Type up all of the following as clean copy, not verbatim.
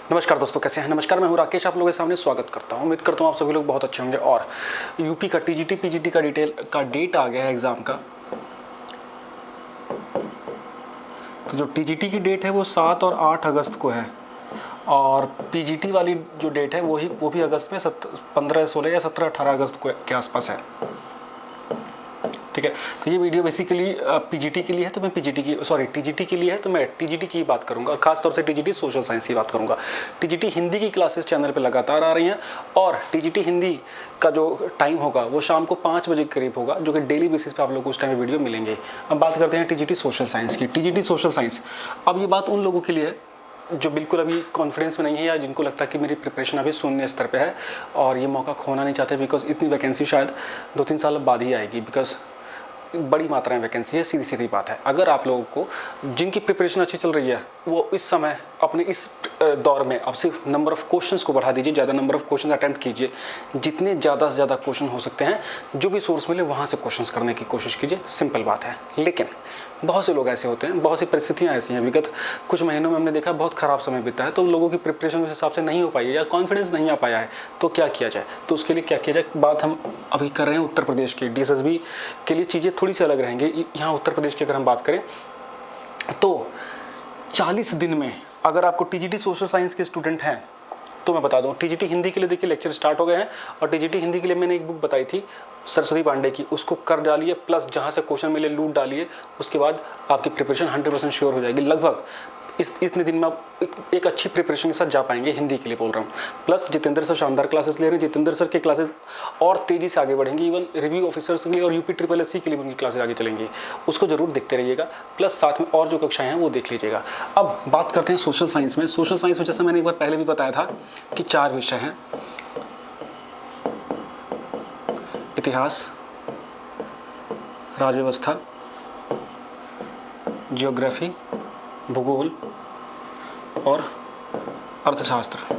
नमस्कार दोस्तों, कैसे हैं? नमस्कार, मैं हूं राकेश, आप लोगों के सामने स्वागत करता हूं। उम्मीद करता हूं आप सभी लोग बहुत अच्छे होंगे। और यूपी का टीजीटी पीजीटी का डेट आ गया है एग्ज़ाम का। तो जो टीजीटी की डेट है वो 7 और 8 अगस्त को है, और पीजीटी वाली जो डेट है वो भी अगस्त में 15, 16 या 17, 18 अगस्त के आसपास है। ठीक है, तो ये वीडियो बेसिकली पीजीटी के लिए है, तो मैं टीजीटी के लिए है, तो मैं टीजीटी की बात करूंगा। खास तौर से टीजीटी सोशल साइंस की बात करूंगा। टीजीटी हिंदी की क्लासेस चैनल पे लगातार आ रही हैं, और टीजीटी हिंदी का जो टाइम होगा वो शाम को 5 बजे के करीब होगा, जो कि डेली बेसिस पे आप लोग को उस टाइम में वीडियो मिलेंगे। अब बात करते हैं टीजीटी सोशल साइंस की। टीजीटी सोशल साइंस, अब ये बात उन लोगों के लिए है जो बिल्कुल अभी कॉन्फिडेंस में नहीं है, या जिनको लगता है कि मेरी प्रिपरेशन अभी शून्य स्तर पे है और ये मौका खोना नहीं चाहते, बिकॉज इतनी वैकेंसी शायद 2-3 साल बाद ही आएगी, बिकॉज बड़ी मात्रा में वैकेंसी है। सीधी सीधी बात है, अगर आप लोगों को जिनकी प्रिपरेशन अच्छी चल रही है वो इस समय अपने इस दौर में अब सिर्फ नंबर ऑफ क्वेश्चंस को बढ़ा दीजिए, ज़्यादा नंबर ऑफ क्वेश्चंस अटेम्प्ट कीजिए, जितने ज़्यादा से ज़्यादा क्वेश्चन हो सकते हैं, जो भी सोर्स मिले वहाँ से क्वेश्चंस करने की कोशिश कीजिए। सिंपल बात है। लेकिन बहुत से लोग ऐसे होते हैं, बहुत सी परिस्थितियाँ ऐसी हैं, विगत कुछ महीनों में हमने देखा बहुत ख़राब समय बीता है, तो लोगों की प्रिपरेशन उस हिसाब से नहीं हो पाई है या कॉन्फिडेंस नहीं आ पाया है। तो क्या किया जाए? तो उसके लिए क्या किया जाए, बात हम अभी कर रहे हैं उत्तर प्रदेश की। डीएसएसबी के लिए चीज़ें थोड़ी सी अलग रहेंगी। यहाँ उत्तर प्रदेश की अगर हम बात करें तो 40 दिन में अगर आपको टीजीटी सोशल साइंस के स्टूडेंट हैं तो मैं बता दूं, टीजीटी हिंदी के लिए देखिए लेक्चर स्टार्ट हो गए हैं, और टीजीटी हिंदी के लिए मैंने एक बुक बताई थी सरस्वती पांडे की, उसको कर डालिए, प्लस जहां से क्वेश्चन मिले लूट डालिए, उसके बाद आपकी प्रिपरेशन 100% श्योर हो जाएगी। लगभग इतने दिन में आप एक अच्छी प्रिपरेशन के साथ जा पाएंगे। हिंदी के लिए बोल रहा हूँ। प्लस जितेंद्र सर शानदार क्लासेस ले रहे हैं, जितेंद्र सर की क्लासेस और तेज़ी से आगे बढ़ेंगी। इवन रिव्यू ऑफिसर्स के लिए और यूपी SSC के लिए उनकी क्लासेस आगे चलेंगी, उसको जरूर देखते रहिएगा। प्लस साथ में और जो कक्षाएं हैं वो देख लीजिएगा। अब बात करते हैं सोशल साइंस में। सोशल साइंस में जैसे मैंने एक बार पहले भी बताया था कि 4 विषय हैं: इतिहास, राज्य व्यवस्था, जियोग्राफी, भूगोल और अर्थशास्त्र।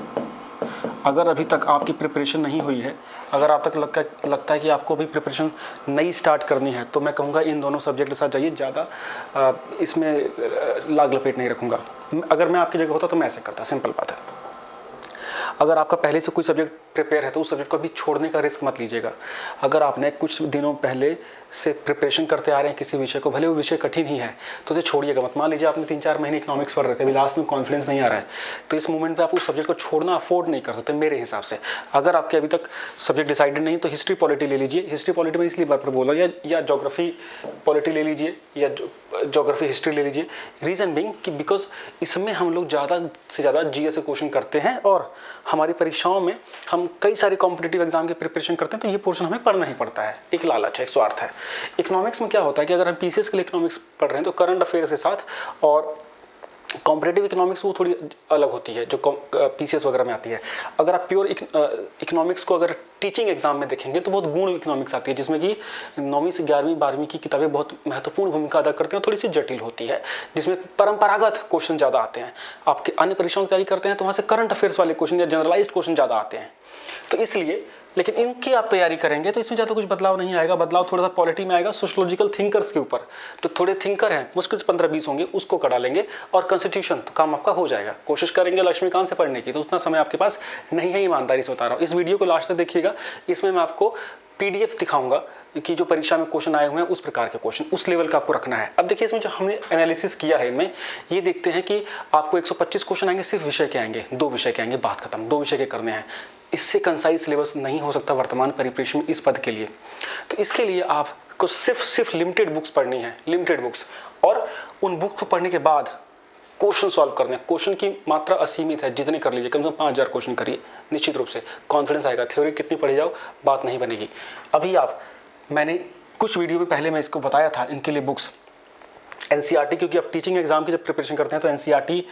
अगर अभी तक आपकी प्रिपरेशन नहीं हुई है, अगर आप तक लगता है कि आपको अभी प्रिपरेशन नई स्टार्ट करनी है, तो मैं कहूँगा इन दोनों सब्जेक्ट के साथ जाइए। ज़्यादा इसमें लाग लपेट नहीं रखूँगा। अगर मैं आपकी जगह होता तो मैं ऐसे करता। सिंपल बात है। अगर आपका पहले से कोई सब्जेक्ट प्रिपेयर है तो उस सब्जेक्ट को अभी छोड़ने का रिस्क मत लीजिएगा। अगर आपने कुछ दिनों पहले से प्रिपरेशन करते आ रहे हैं किसी विषय को, भले वो विषय कठिन ही है, तो उसे छोड़िएगा मत। मान लीजिए आपने 3-4 महीने इकोनॉमिक्स पढ़ रहे थे, अभी लास्ट में कॉन्फिडेंस नहीं आ रहा है, तो इस मोमेंट पे आप उस सब्जेक्ट को छोड़ना अफोर्ड नहीं कर सकते मेरे हिसाब से। अगर आपके अभी तक सब्जेक्ट डिसाइडेड नहीं तो हिस्ट्री पॉलिटी ले लीजिए। हिस्ट्री पॉलिटी में इसलिए बात पर बोला, या जोग्राफी पॉलिटी ले लीजिए, या जोग्राफी हिस्ट्री ले लीजिए। रीज़न बिंग कि बिकॉज इसमें हम लोग ज़्यादा से ज़्यादा जीएस से क्वेश्चन करते हैं, और हमारी परीक्षाओं में हम कई सारे कॉम्पिटिटिव एग्जाम की प्रिपरेशन करते हैं, तो ये पोर्शन हमें पढ़ना ही पड़ता है। एक लालच है, एक स्वार्थ है। इकोनॉमिक्स में क्या होता है कि अगर हम पीसीएस के लिए इकोनॉमिक्स पढ़ रहे हैं तो करंट अफेयर्स के साथ, और कॉम्पिटिटिव इकोनॉमिक्स वो थोड़ी अलग होती है जो पीसीएस वगैरह में आती है। अगर आप प्योर इकोनॉमिक्स को अगर टीचिंग एग्जाम में देखेंगे तो बहुत गूढ़ इकोनॉमिक्स आती है, जिसमें कि 9वीं से 11वीं 12वीं की किताबें बहुत महत्वपूर्ण भूमिका अदा करती हैं, थोड़ी सी जटिल होती है, जिसमें परंपरागत क्वेश्चन ज़्यादा आते हैं। आपके अन्य परीक्षाओं की तैयारी करते हैं तो वहाँ से करंट अफेयर्स वाले क्वेश्चन या जनरलाइज्ड क्वेश्चन ज़्यादा आते हैं। तो इसलिए, लेकिन इनकी आप तैयारी करेंगे तो इसमें ज़्यादा कुछ बदलाव नहीं आएगा। बदलाव थोड़ा सा पॉलिटी में आएगा, सोशोलॉजिकल थिंकर्स के ऊपर। तो थोड़े थिंकर हैं, मुश्किल से 15-20 होंगे, उसको करा लेंगे, और कॉन्स्टिट्यूशन तो काम आपका हो जाएगा। कोशिश करेंगे लक्ष्मीकांत से पढ़ने की, तो उतना समय आपके पास नहीं है, ईमानदारी से बता रहा हूँ। इस वीडियो को लास्ट तक देखिएगा, इसमें मैं आपको पीडीएफ दिखाऊंगा कि जो परीक्षा में क्वेश्चन आए हुए हैं उस प्रकार के क्वेश्चन, उस लेवल का आपको रखना है। अब देखिए इसमें जो हमने एनालिसिस किया है, इनमें ये देखते हैं कि आपको 125 क्वेश्चन आएंगे, सिर्फ विषय के आएंगे, 2 विषय के आएंगे, बात खत्म। 2 विषय के करने हैं। इससे कंसाइज सिलेबस नहीं हो सकता वर्तमान परिप्रेक्ष्य में इस पद के लिए। तो इसके लिए आपको सिर्फ लिमिटेड बुक्स पढ़नी है, लिमिटेड बुक्स, और उन बुक को पढ़ने के बाद क्वेश्चन सॉल्व करने हैं। क्वेश्चन की मात्रा असीमित है, जितने कर लीजिए, कम से कम 5000 क्वेश्चन करिए, निश्चित रूप से कॉन्फिडेंस आएगा। थ्योरी कितनी पढ़ी जाओ, बात नहीं बनेगी। अभी मैंने कुछ वीडियो में पहले मैं इसको बताया था, इनके लिए बुक्स एनसीईआरटी, क्योंकि अब टीचिंग एग्जाम की जब प्रिपरेशन करते हैं तो एनसीईआरटी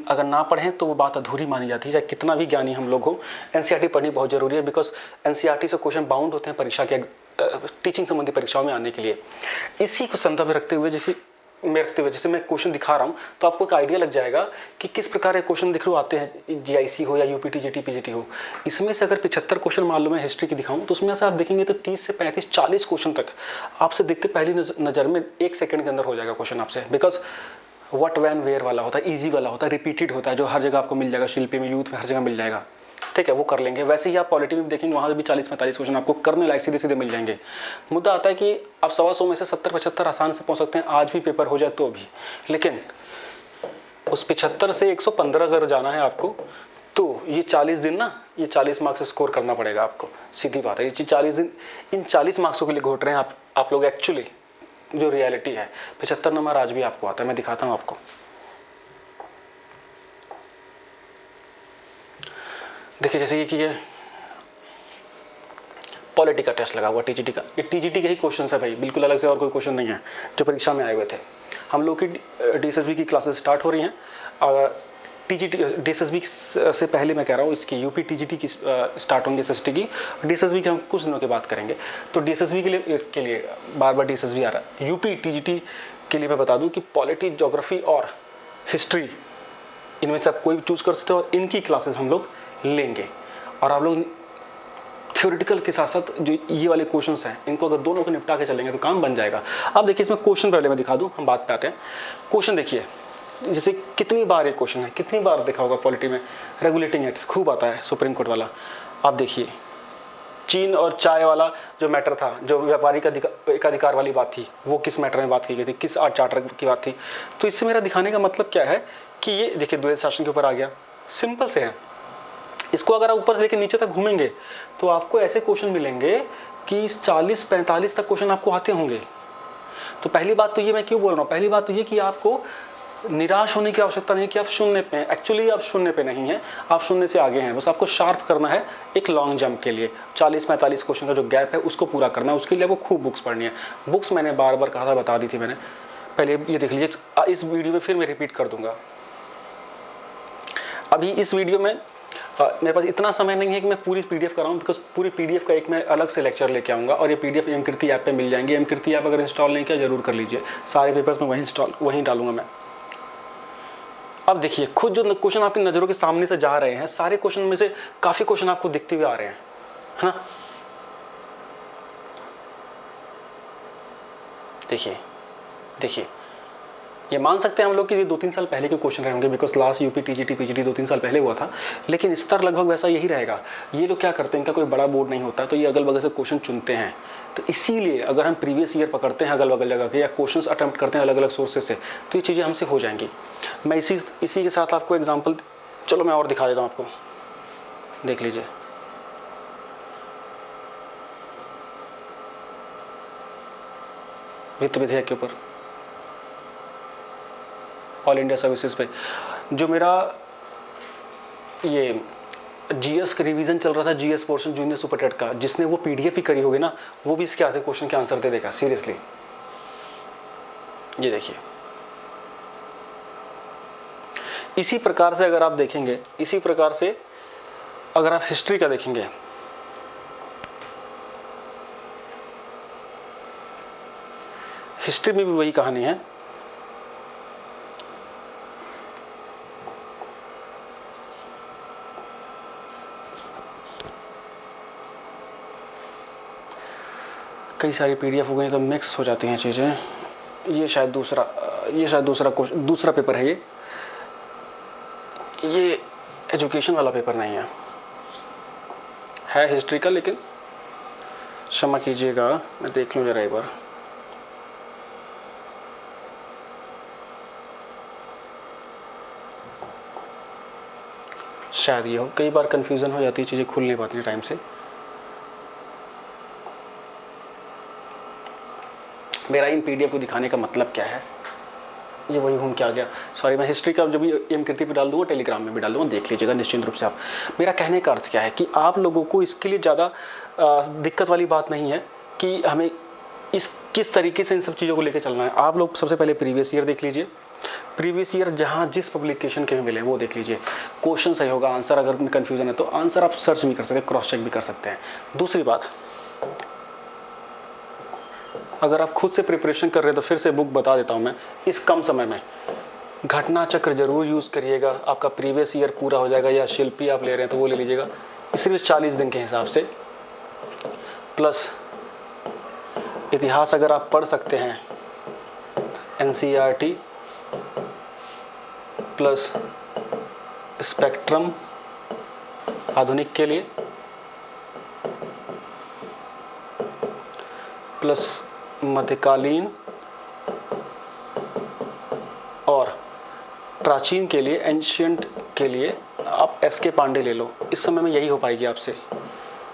अगर ना पढ़ें तो वो बात अधूरी मानी जाती है, चाहे कितना भी ज्ञानी हम लोग हो। एनसीईआरटी पढ़नी बहुत जरूरी है, बिकॉज एनसीईआरटी से क्वेश्चन बाउंड होते हैं परीक्षा के टीचिंग संबंधी परीक्षाओं में आने के लिए। इसी को संदर्भ में रखते हुए जैसे मैं क्वेश्चन दिखा रहा हूँ, तो आपको एक आइडिया लग जाएगा कि किस प्रकार के क्वेश्चन दिख रहे आते हैं, जीआईसी हो या यूपी टीजीटी पीजीटी हो। इसमें से अगर 75 क्वेश्चन मान लो मैं हिस्ट्री की दिखाऊं, तो उसमें से आप देखेंगे तो 30 से 35 40 क्वेश्चन तक आपसे देखते पहली नज़र में 1 सेकंड के अंदर हो जाएगा क्वेश्चन आपसे। बिकॉज व्हाट वैन वेयर वाला होता है, ईजी वाला होता है, रिपीटेड होता है, जो हर जगह आपको मिल जाएगा, शिल्पी में, यूथ में, हर जगह मिल जाएगा, ठीक है, वो कर लेंगे। वैसे ही आप पॉलिटी में देखेंगे, वहाँ भी 40-45 क्वेश्चन आपको करने लायक सीधे सीधे मिल जाएंगे। मुद्दा आता है कि आप 125 में से 70-75 आसान से पहुँच सकते हैं, आज भी पेपर हो जाए तो भी, लेकिन उस 75 से 115 अगर जाना है आपको, तो ये 40 दिन ना, ये 40 मार्क्स स्कोर करना पड़ेगा आपको, सीधी बात है। ये 40 दिन इन 40 मार्क्सों के लिए घोट रहे हैं आप लोग एक्चुअली। जो रियलिटी है 75 नंबर आज भी आपको आता है, मैं दिखाता हूँ आपको। देखिए जैसे कि ये पॉलिटी का टेस्ट लगा हुआ टीजीटी का, ये टीजीटी के ही क्वेश्चन है भाई, बिल्कुल अलग से और कोई क्वेश्चन नहीं है जो परीक्षा में आए हुए थे। हम लोग की डीएसएसबी की क्लासेस स्टार्ट हो रही हैं, टीजीटी डीएसएसबी से पहले मैं कह रहा हूँ इसकी यूपी टीजीटी की स्टार्ट होंगी, एसएसटी की। डीएसएसबी की हम कुछ दिनों के बाद करेंगे। तो डीएसएसबी के लिए बार बार डीएसएसबी आ रहा है। यूपी टीजीटी के लिए मैं बता दूं कि पॉलिटी, ज्योग्राफी और हिस्ट्री, इनमें से आप कोई भी चूज़ कर सकते हो और इनकी क्लासेस हम लोग लेंगे। और आप लोग थ्योरेटिकल के साथ साथ जो ये वाले क्वेश्चंस हैं, इनको अगर दोनों को निपटा के चलेंगे तो काम बन जाएगा। अब देखिए इसमें क्वेश्चन पहले मैं दिखा दूं, हम बात पे आते हैं। क्वेश्चन देखिए, जैसे कितनी बार ये क्वेश्चन है, कितनी बार देखा होगा पॉलिटी में, रेगुलेटिंग एक्ट खूब आता है, सुप्रीम कोर्ट वाला। आप देखिए चीन और चाय वाला जो मैटर था, जो व्यापारी का एकाधिकार वाली बात थी, वो किस मैटर में बात की गई थी, किस चार्टर की बात थी। तो इससे मेरा दिखाने का मतलब क्या है कि ये देखिए द्वैध शासन के ऊपर आ गया, सिंपल से है। इसको अगर आप ऊपर से लेकर नीचे तक घूमेंगे तो आपको ऐसे क्वेश्चन मिलेंगे कि 40-45 तक क्वेश्चन आपको आते होंगे। तो पहली बात तो ये, मैं क्यों बोल रहा हूँ, पहली बात तो ये कि आपको निराश होने की आवश्यकता नहीं है कि आप शून्य पे हैं। एक्चुअली आप शून्य पे नहीं हैं, आप शून्य से आगे हैं। बस आपको शार्प करना है एक लॉन्ग जंप के लिए। 40-45 क्वेश्चन का जो गैप है उसको पूरा करना है। उसके लिए आपको खूब बुक्स पढ़नी है। बुक्स मैंने बार बार कहा था, बता दी थी मैंने पहले, ये देख लीजिए। इस वीडियो में फिर मैं रिपीट कर दूंगा। अभी इस वीडियो में मेरे पास इतना समय नहीं है कि मैं पूरी पीडीएफ कराऊं, बिकॉज पूरी पीडीएफ का एक मैं अलग से लेक्चर लेके आऊँगा और ये पीडीएफ एमकीर्ति ऐप पे मिल जाएंगे। एमकीर्ति ऐप अगर इंस्टॉल नहीं किया जरूर कर लीजिए, सारे पेपर्स में वहीं डालूंगा मैं। अब देखिए खुद जो क्वेश्चन आपकी नज़रों के सामने से जा रहे हैं, सारे क्वेश्चन में से काफ़ी क्वेश्चन आपको दिखते हुए आ रहे हैं, है ना। देखिए ये मान सकते हैं हम लोग कि ये 2-3 साल पहले के क्वेश्चन रहे होंगे, because last UP TGT PGT 2-3 साल पहले हुआ था, लेकिन स्तर लगभग वैसा यही रहेगा। ये लोग क्या करते हैं, इनका कोई बड़ा बोर्ड नहीं होता, तो ये अगल बगल से क्वेश्चन चुनते हैं। तो इसीलिए अगर हम प्रीवियस ईयर पकड़ते हैं अगल बगल जगह के, या क्वेश्चंस अटेम्प्ट करते हैं अलग अलग सोर्सेज से, तो ये चीज़ें हमसे हो जाएंगी। मैं इसी के साथ आपको एग्जाम्पल, चलो मैं और दिखा देता हूँ आपको, देख लीजिए। वित्त विधेयक के ऊपर, ऑल इंडिया सर्विसेज पे, जो मेरा ये जीएस का रिवीजन चल रहा था, जीएस पोर्शन जूनियर सुपरटेट का, जिसने वो पीडीएफ ही करी होगी ना, वो भी इसके आधे क्वेश्चन के आंसर दे देगा सीरियसली। ये देखिए, इसी प्रकार से अगर आप देखेंगे, इसी प्रकार से अगर आप हिस्ट्री का देखेंगे, हिस्ट्री में भी वही कहानी है। कई सारी पीडीएफ हो गई तो मिक्स हो जाती हैं चीज़ें। ये शायद दूसरा पेपर है। ये एजुकेशन वाला पेपर नहीं है हिस्ट्री का, लेकिन क्षमा कीजिएगा, मैं देख लूँ जरा एक बार। शायद ये हो, कई बार कंफ्यूजन हो जाती है, चीज़ें खुल नहीं पाती टाइम से। मेरा इन पीडीएफ को दिखाने का मतलब क्या है, ये वही घूम के आ गया। सॉरी, मैं हिस्ट्री का जब भी एमकीर्ति पे डाल दूंगा, टेलीग्राम में भी डाल दूंगा, देख लीजिएगा निश्चित रूप से आप। मेरा कहने का अर्थ क्या है कि आप लोगों को इसके लिए ज़्यादा दिक्कत वाली बात नहीं है कि हमें किस तरीके से इन सब चीज़ों को लेकर चलना है। आप लोग सबसे पहले प्रीवियस ईयर देख लीजिए, प्रीवियस ईयर जहाँ जिस पब्लिकेशन के मिले वो देख लीजिए। क्वेश्चन सही होगा, आंसर अगर कन्फ्यूजन है तो आंसर आप सर्च भी कर सकते हैं, क्रॉस चेक भी कर सकते हैं। दूसरी बात, अगर आप खुद से प्रिपरेशन कर रहे हैं तो फिर से बुक बता देता हूं मैं, इस कम समय में घटना चक्र जरूर यूज़ करिएगा, आपका प्रीवियस ईयर पूरा हो जाएगा। या शिल्पी आप ले रहे हैं तो वो ले लीजिएगा, सिर्फ 40 दिन के हिसाब से। प्लस इतिहास अगर आप पढ़ सकते हैं, एनसीईआरटी प्लस स्पेक्ट्रम आधुनिक के लिए प्लस मध्यकालीन और प्राचीन के लिए, एंशियंट के लिए आप एस के पांडे ले लो। इस समय में यही हो पाएगी आपसे,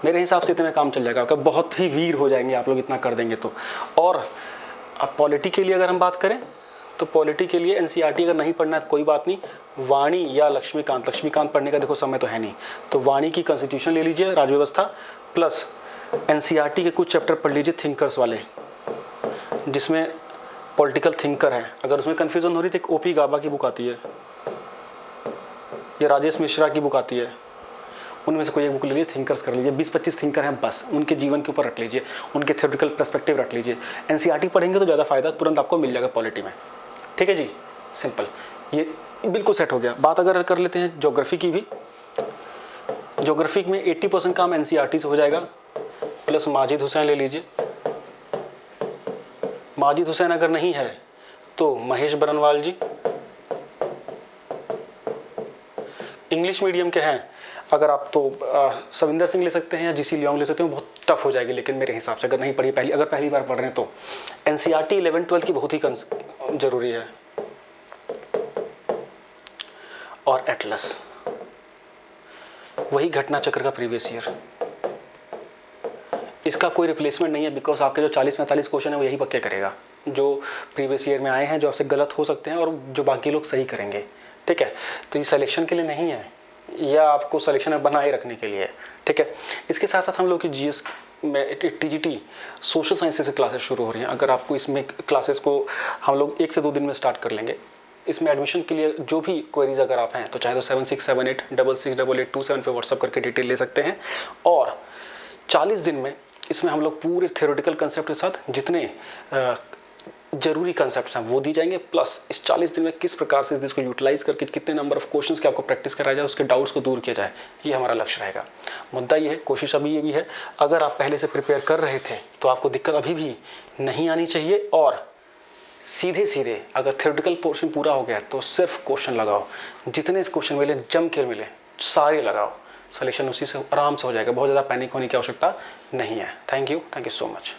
मेरे हिसाब से इतना काम चल जाएगा आपका, बहुत ही वीर हो जाएंगे आप लोग इतना कर देंगे तो। और अब पॉलिटी के लिए अगर हम बात करें तो पॉलिटी के लिए एनसीईआरटी अगर नहीं पढ़ना है तो कोई बात नहीं, वाणी या लक्ष्मीकांत पढ़ने का देखो समय तो है नहीं, तो वाणी की कॉन्स्टिट्यूशन ले लीजिए, राज्यव्यवस्था, प्लस एनसीईआरटी के कुछ चैप्टर पढ़ लीजिए थिंकर्स वाले, जिसमें पॉलिटिकल थिंकर है। अगर उसमें कन्फ्यूजन हो रही तो एक ओपी गाबा की बुक आती है या राजेश मिश्रा की बुक आती है, उनमें से कोई एक बुक ले लीजिए, थिंकर्स कर लीजिए, 20-25 थिंकर हैं बस, उनके जीवन के ऊपर रख लीजिए, उनके थ्योरेटिकल पर्सपेक्टिव रख लीजिए। एनसीईआरटी पढ़ेंगे तो ज़्यादा फायदा तुरंत आपको मिल जाएगा पॉलिटी में। ठीक है जी, सिंपल, ये बिल्कुल सेट हो गया। बात अगर कर लेते हैं ज्योग्राफी की भी, ज्योग्राफी में 80% काम एनसीईआरटी से हो जाएगा, प्लस माजिद हुसैन ले लीजिए। माजिद हुसैन अगर नहीं है तो महेश बरनवाल जी। इंग्लिश मीडियम के हैं अगर आप तो सविंदर सिंह ले सकते हैं या जीसी लियोंग ले सकते हैं, बहुत टफ हो जाएगी लेकिन मेरे हिसाब से, अगर नहीं पढ़ी पहली, अगर पहली बार पढ़ रहे हैं तो एनसीईआरटी 11-12 की बहुत ही जरूरी है। और एटलस, वही घटना चक्र का प्रीवियस ईयर, इसका कोई रिप्लेसमेंट नहीं है, बिकॉज आपके जो 40-45 क्वेश्चन है वो यही पक्के करेगा जो प्रीवियस ईयर में आए हैं, जो आपसे गलत हो सकते हैं और जो बाकी लोग सही करेंगे। ठीक है, तो ये सिलेक्शन के लिए नहीं है, या आपको सिलेक्शन में बनाए रखने के लिए। ठीक है, इसके साथ साथ हम लोग की जीएस में टीजीटी सोशल साइंसेस से क्लासेस शुरू हो रही हैं। अगर आपको इसमें क्लासेस को हम लोग 1 से 2 दिन में स्टार्ट कर लेंगे। इसमें एडमिशन के लिए जो भी क्वेरीज अगर आप हैं तो चाहे तो 7678668827 पे व्हाट्सअप करके डिटेल ले सकते हैं। और 40 दिन में इसमें हम लोग पूरे थ्योरेटिकल कंसेप्ट के साथ जितने जरूरी कंसेप्ट्स हैं वो दी जाएंगे, प्लस इस 40 दिन में किस प्रकार से इसको यूटिलाइज करके कितने नंबर ऑफ क्वेश्चंस के आपको प्रैक्टिस कराया जाए, उसके डाउट्स को दूर किया जाए, ये हमारा लक्ष्य रहेगा। मुद्दा ये है, कोशिश अभी ये भी है, अगर आप पहले से प्रिपेयर कर रहे थे तो आपको दिक्कत अभी भी नहीं आनी चाहिए। और सीधे अगर थ्योरेटिकल पोर्शन पूरा हो गया तो सिर्फ क्वेश्चन लगाओ, जितने क्वेश्चन मिले जम के मिले सारे लगाओ, सिलेक्शन उसी से आराम से हो जाएगा, बहुत ज़्यादा पैनिक होने की आवश्यकता नहीं है। Thank you so much.